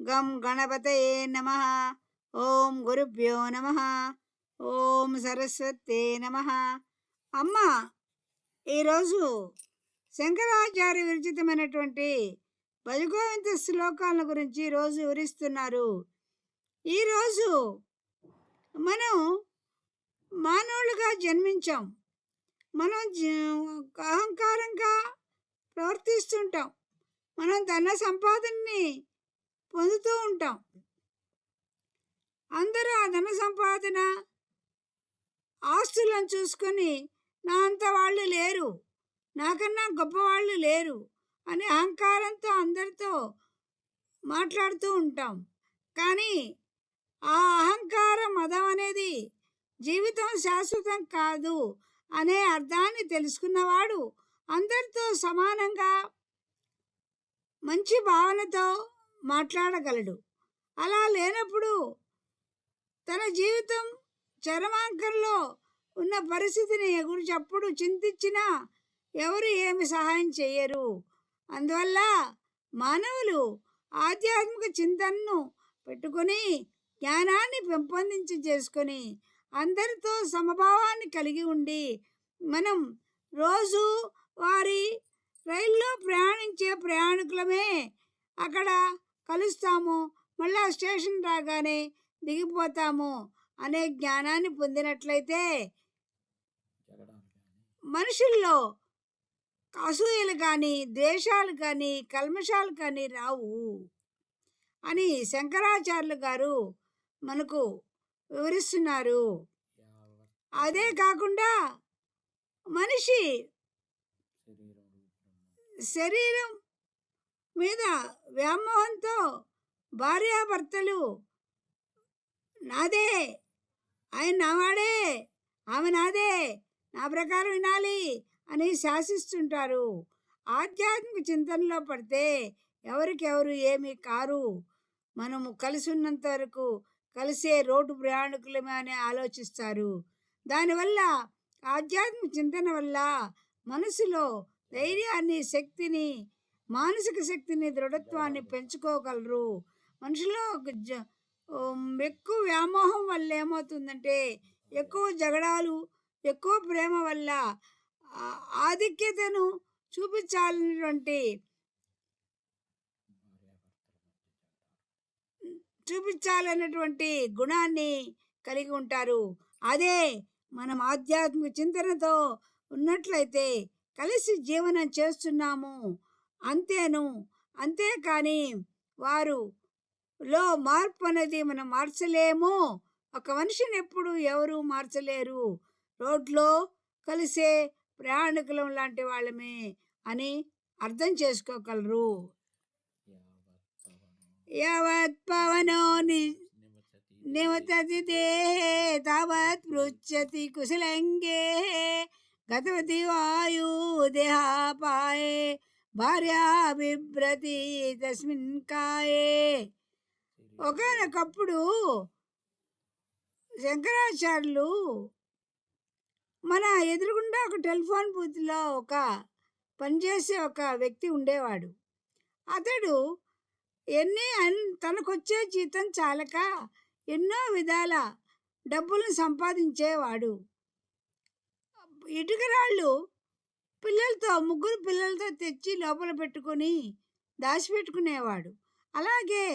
గం గణపతయే నమః. ఓం గురుభ్యో నమః. ఓం సరస్వతే నమః. అమ్మ ఈరోజు శంకరాచార్య విరచితమైనటువంటి భజగోవింద శ్లోకాల గురించి ఈరోజు వివరిస్తున్నారు. ఈరోజు మనం మానవులుగా జన్మించాం. మనం అహంకారంగా ప్రవర్తిస్తుంటాం. మనం ధన సంపాదనని పొందుతూ ఉంటాం. అందరూ ఆ ధన సంపాదన ఆస్తులను చూసుకొని నా అంత వాళ్ళు లేరు, నాకన్నా గొప్పవాళ్ళు లేరు అని అహంకారంతో అందరితో మాట్లాడుతూ ఉంటాం. కానీ ఆ అహంకార మదం అనేది జీవితం శాశ్వతం కాదు అనే అర్థాన్ని తెలుసుకున్నవాడు అందరితో సమానంగా మంచి భావనతో మాట్లాడగలడు. అలా లేనప్పుడు తన జీవితం చరమాంకంలో ఉన్న పరిస్థితిని గురించి అప్పుడు చింతించినా ఎవరు ఏమి సహాయం చేయరు. అందువల్ల మానవులు ఆధ్యాత్మిక చింతనను పెట్టుకొని జ్ఞానాన్ని చేసుకొని అందరితో సమభావాన్ని కలిగి ఉండి మనం రోజు వారి రైల్లో ప్రయాణించే ప్రయాణికులమే అక్కడ కలుస్తాము, మళ్ళా స్టేషన్ రాగానే దిగిపోతాము అనే జ్ఞానాన్ని పొందినట్లయితే మనుషుల్లో అసూయలు కానీ ద్వేషాలు కానీ కల్మషాలు కానీ రావు అని శంకరాచార్యులు గారు మనకు వివరిస్తున్నారు. అదే కాకుండా మనిషి శరీరం మీద వ్యామోహంతో భార్యాభర్తలు నాదే, ఆయన నావాడే, ఆమె నాదే, నా ప్రకారం వినాలి అని శాసిస్తుంటారు. ఆధ్యాత్మిక చింతనలో పడితే ఎవరికెవరు ఏమీ కారు, మనము కలిసి ఉన్నంత వరకు కలిసే రోడ్డు ప్రయాణికులమే అని ఆలోచిస్తారు. దానివల్ల ఆధ్యాత్మిక చింతన వల్ల మనసులో ధైర్యాన్ని, శక్తిని, మానసిక శక్తిని, దృఢత్వాన్ని పెంచుకోగలరు. మనుషులో ఎక్కువ వ్యామోహం వల్ల ఏమవుతుందంటే ఎక్కువ జగడాలు, ఎక్కువ ప్రేమ వల్ల ఆధిక్యతను చూపించాలన్నటువంటి గుణాన్ని కలిగి ఉంటారు. అదే మనం ఆధ్యాత్మిక చింతనతో ఉన్నట్లయితే కలిసి జీవనం చేస్తున్నాము అంతేకాని వారులో మార్పు అనేది మనం మార్చలేము. ఒక మనిషిని ఎప్పుడు ఎవరు మార్చలేరు. రోడ్లో కలిసే ప్రయాణికులం లాంటి వాళ్ళమే అని అర్థం చేసుకోగలరు. యావత్ పవనో నివతతి దేహే తావత్ పృచ్ఛతి కుశలంగే గతవతి వాయు దేహాపాయే భార్యా బిభ్రతి తస్మిన్ కాయే. ఒకనొకప్పుడు శంకరాచార్యులు మన ఎదురుగుండా ఒక టెలిఫోన్ బూత్లో పనిచేసే ఒక వ్యక్తి ఉండేవాడు. అతడు తనకొచ్చే జీతం చాలక ఎన్నో విధాల డబ్బులు సంపాదించేవాడు. ఇటుకరాళ్ళు ముగ్గురు పిల్లలతో తెచ్చి లోపల పెట్టుకొని దాచిపెట్టుకునేవాడు. అలాగే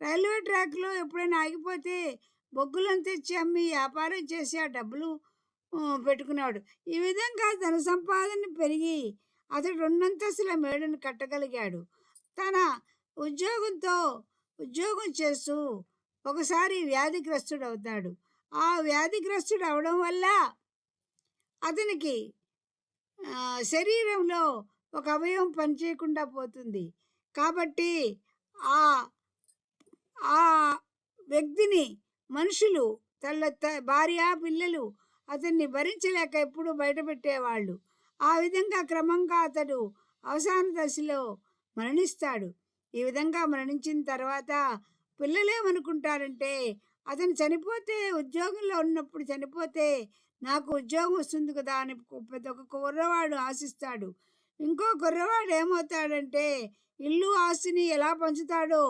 రైల్వే ట్రాక్లో ఎప్పుడైనా ఆగిపోతే బొగ్గులను తెచ్చి అమ్మి వ్యాపారం చేసి ఆ డబ్బులు పెట్టుకునేవాడు. ఈ విధంగా ధన సంపాదన పెరిగి అతడు 2 అంతస్తుల మేడను కట్టగలిగాడు. తన ఉద్యోగం చేస్తూ ఒకసారి వ్యాధిగ్రస్తుడు అవుతాడు. ఆ వ్యాధిగ్రస్తుడు అవడం వల్ల అతనికి శరీరంలో ఒక అవయవం పనిచేయకుండా పోతుంది. కాబట్టి ఆ వ్యక్తిని మనుషులు భార్య పిల్లలు అతన్ని భరించలేక ఎప్పుడు బయటపెట్టేవాళ్ళు. ఆ విధంగా క్రమంగా అతడు అవసాన దశలో మరణిస్తాడు. ఈ విధంగా మరణించిన తర్వాత పిల్లలేమనుకుంటారంటే అతను చనిపోతే, ఉద్యోగంలో ఉన్నప్పుడు చనిపోతే నాకు ఉద్యోగం వస్తుంది కదా అని ఒక కుర్రవాడు ఆశిస్తాడు. ఇంకో కుర్రవాడు ఏమవుతాడంటే ఇల్లు ఆస్తిని ఎలా పంచుతాడో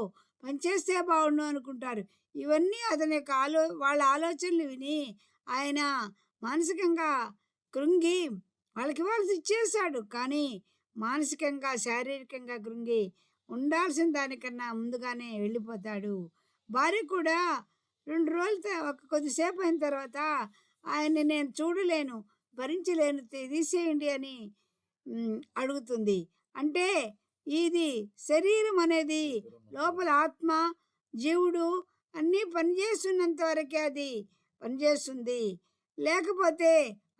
పనిచేస్తే బాగుండు అనుకుంటారు. ఇవన్నీ అతని యొక్క వాళ్ళ ఆలోచనలు విని ఆయన మానసికంగా కృంగి వాళ్ళకి ఇవ్వాల్సి ఇచ్చేసాడు. కానీ మానసికంగా, శారీరకంగా కృంగి ఉండాల్సిన దానికన్నా ముందుగానే వెళ్ళిపోతాడు. భార్య కూడా 2 రోజులు ఒక కొద్దిసేపు అయిన తర్వాత ఆయన్ని నేను చూడలేను, భరించలేను, తీసేయండి అని అడుగుతుంది. అంటే ఇది శరీరం అనేది లోపల ఆత్మ, జీవుడు అన్నీ పనిచేస్తున్నంత వరకే అది పనిచేస్తుంది. లేకపోతే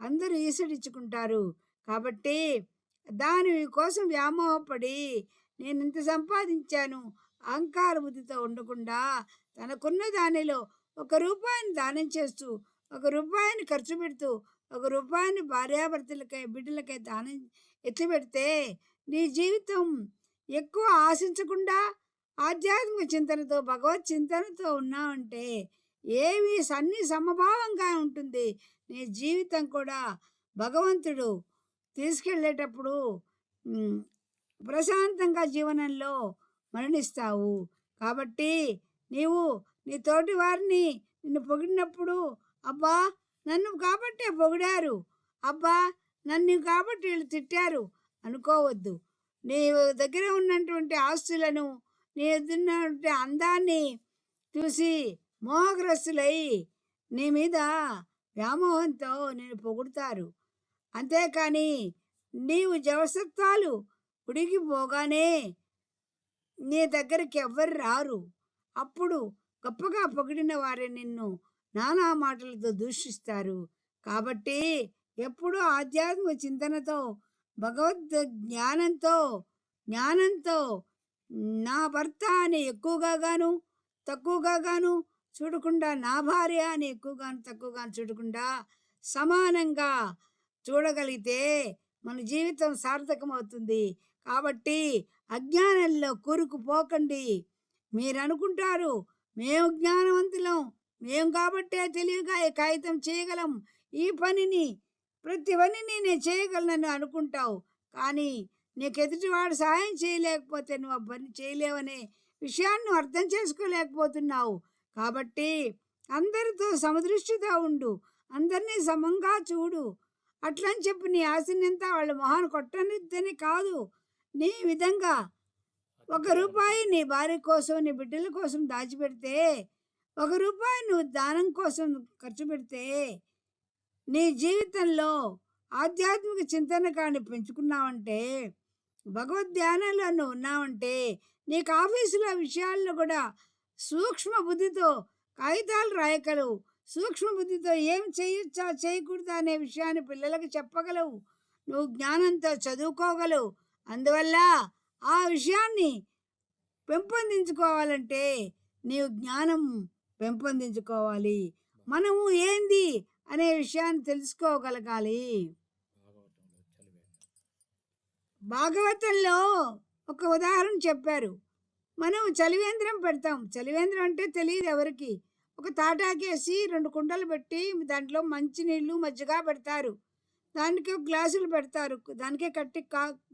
అందరూ ఈసడించుకుంటారు. కాబట్టి దాని కోసం వ్యామోహపడి నేను ఇంత సంపాదించాను అహంకార బుద్ధితో ఉండకుండా తనకున్న దానిలో ₹1 దానం చేస్తూ, ₹1 ఖర్చు పెడుతూ, ₹1 భార్యాభర్తలకై, బిడ్డలకై దానం ఎత్తిపెడితే నీ జీవితం ఎక్కువ ఆశించకుండా ఆధ్యాత్మిక చింతనతో, భగవత్ చింతనతో ఉన్నావంటే ఏమి అన్నీ సమభావంగా ఉంటుంది. నీ జీవితం కూడా భగవంతుడు తీసుకెళ్ళేటప్పుడు ప్రశాంతంగా జీవనంలో మరణిస్తావు. కాబట్టి నీవు నీ తోటి వారిని నిన్ను పొగిడినప్పుడు అబ్బా నన్ను కాబట్టే పొగిడారు, అబ్బా నన్ను కాబట్టి వీళ్ళు తిట్టారు అనుకోవద్దు. నీ దగ్గర ఉన్నటువంటి ఆస్తులను, నీ ఉన్నటువంటి అందాన్ని చూసి మోహగ్రస్తులై నీ మీద వ్యామోహంతో నేను పొగుడుతారు. అంతేకాని నీవు జవసత్వాలు ఉడిగిపోగానే నీ దగ్గరికి ఎవ్వరు రారు. అప్పుడు గొప్పగా పొగిడిన వారే నిన్ను నానా మాటలతో దూషిస్తారు. కాబట్టి ఎప్పుడూ ఆధ్యాత్మిక చింతనతో, భగవద్ జ్ఞానంతో నా భర్త అని ఎక్కువగాను తక్కువగాను చూడకుండా, నా భార్య అని ఎక్కువగాను తక్కువగాను చూడకుండా సమానంగా చూడగలిగితే మన జీవితం సార్థకమవుతుంది. కాబట్టి అజ్ఞానంలో కూరుకుపోకండి. మీరు అనుకుంటారు మేము జ్ఞానవంతులం, మేము కాబట్టే తెలివిగా ఈ కాగితం చేయగలం, ఈ పనిని ప్రతి పనిని నేను చేయగలనని అనుకుంటావు. కానీ నీకు ఎదుటివాడు సహాయం చేయలేకపోతే నువ్వు ఆ పని చేయలేవనే విషయాన్ని అర్థం చేసుకోలేకపోతున్నావు. కాబట్టి అందరితో సమదృష్టితో ఉండు, అందరినీ సమంగా చూడు. అట్లని చెప్పి నీ ఆశనంతా వాళ్ళ మొహాన్ని కొట్టనిద్దని కాదు. నీ విధంగా ₹1 నీ భార్య కోసం, నీ బిడ్డల కోసం దాచిపెడితే, ₹1 నువ్వు దానం కోసం ఖర్చు పెడితే నీ జీవితంలో ఆధ్యాత్మిక చింతన కానీ పెంచుకున్నావంటే, భగవద్ ధ్యానంలో నువ్వు ఉన్నావంటే, నీకు ఆఫీసులో విషయాల్లో కూడా సూక్ష్మ బుద్ధితో కాగితాలు రాయగలవు. సూక్ష్మ బుద్ధితో ఏం చేయొచ్చా చేయకూడదా అనే విషయాన్ని పిల్లలకు చెప్పగలవు. నువ్వు జ్ఞానంతో చదువుకోగలవు. అందువల్ల ఆ విషయాన్ని పెంపొందించుకోవాలంటే నీవు జ్ఞానం పెంపొందించుకోవాలి. మనము ఏంది అనే విషయాన్ని తెలుసుకోగలగాలి. భాగవతంలో ఒక ఉదాహరణ చెప్పారు. మనం చలివేంద్రం పెడతాం. చలివేంద్రం అంటే తెలియదు ఎవరికి. ఒక తాటాకేసి 2 కుండలు పెట్టి దాంట్లో మంచినీళ్ళు, మజ్జిగ పెడతారు. దానికి గ్లాసులు పెడతారు. దానికే కట్టి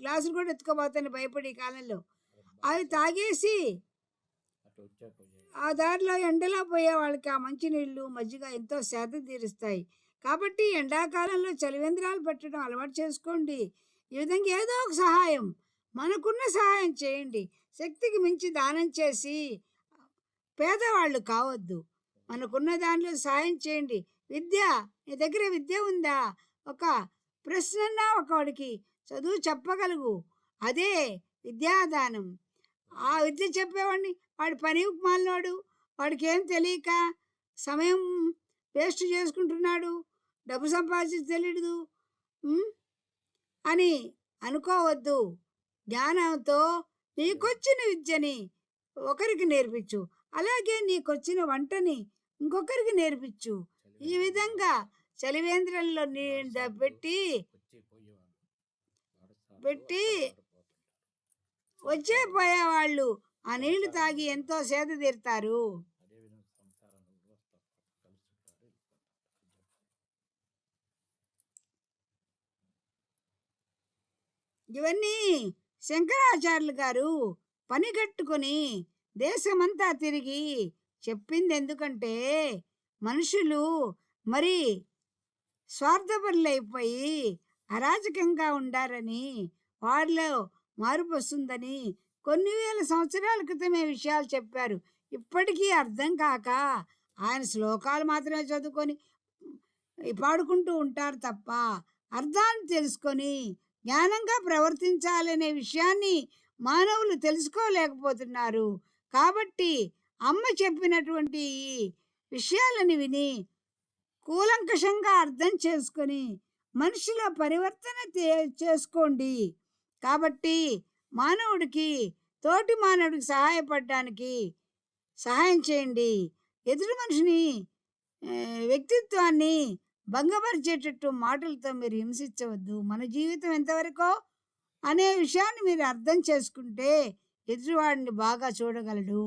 గ్లాసులు కూడా ఎత్తుకోబోతాను భయపడి కాలంలో. అవి తాగేసి ఆ దారిలో ఎండలో పోయే వాళ్ళకి ఆ మంచినీళ్ళు, మజ్జిగ ఎంతో సేద తీరుస్తాయి. కాబట్టి ఎండాకాలంలో చలివేంద్రాలు పెట్టడం అలవాటు చేసుకోండి. ఈ విధంగా ఏదో ఒక సహాయం, మనకున్న సహాయం చేయండి. శక్తికి మించి దానం చేసి పేదవాళ్ళు కావద్దు. మనకున్న దానిలో సహాయం చేయండి. విద్య, నీ దగ్గర విద్య ఉందా? ఒక ప్రశ్నన్నా ఒకడికి చదువు చెప్పగలుగు, అదే విద్యాదానం. ఆ విద్య చెప్పేవాడిని వాడి పని మాలినోడు, వాడికి ఏం తెలియక సమయం వేస్ట్ చేసుకుంటున్నాడు, డబ్బు సంపాదించి తెలియదు అని అనుకోవద్దు. జ్ఞానంతో నీకొచ్చిన విద్యని ఒకరికి నేర్పించు, అలాగే నీకొచ్చిన వంటని ఇంకొకరికి నేర్పించు. ఈ విధంగా చలివేంద్రంలో నీళ్ళు పెట్టి వచ్చే పోయేవాళ్ళు ఆ నీళ్లు తాగి ఎంతో సేద తీరుతారు. ఇవన్నీ శంకరాచార్యులు గారు పని కట్టుకొని దేశమంతా తిరిగి చెప్పిందెందుకంటే, మనుషులు మరి స్వార్థపరులైపోయి అరాచకంగా ఉండారని, వాళ్ళలో మార్పొస్తుందని కొన్ని వేల సంవత్సరాల క్రితమే విషయాలు చెప్పారు. ఇప్పటికీ అర్థం కాక ఆయన శ్లోకాలు మాత్రమే చదువుకొని పాడుకుంటూ ఉంటారు తప్ప, అర్థాన్ని తెలుసుకొని జ్ఞానంగా ప్రవర్తించాలనే విషయాన్ని మానవులు తెలుసుకోలేకపోతున్నారు. కాబట్టి అమ్మ చెప్పినటువంటి ఈ విషయాలను విని కూలంకషంగా అర్థం చేసుకొని మనిషిలో పరివర్తన చేసుకోండి. కాబట్టి మానవుడికి తోటి మానవుడికి సహాయపడడానికి సహాయం చేయండి. ఎదుటి మనిషిని వ్యక్తిత్వాన్ని భంగపరిచేటట్టు మాటలతో మీరు హింసించవద్దు. మన జీవితం ఎంతవరకో అనే విషయాన్ని మీరు అర్థం చేసుకుంటే ఎదుటివాడిని బాగా చూడగలడు.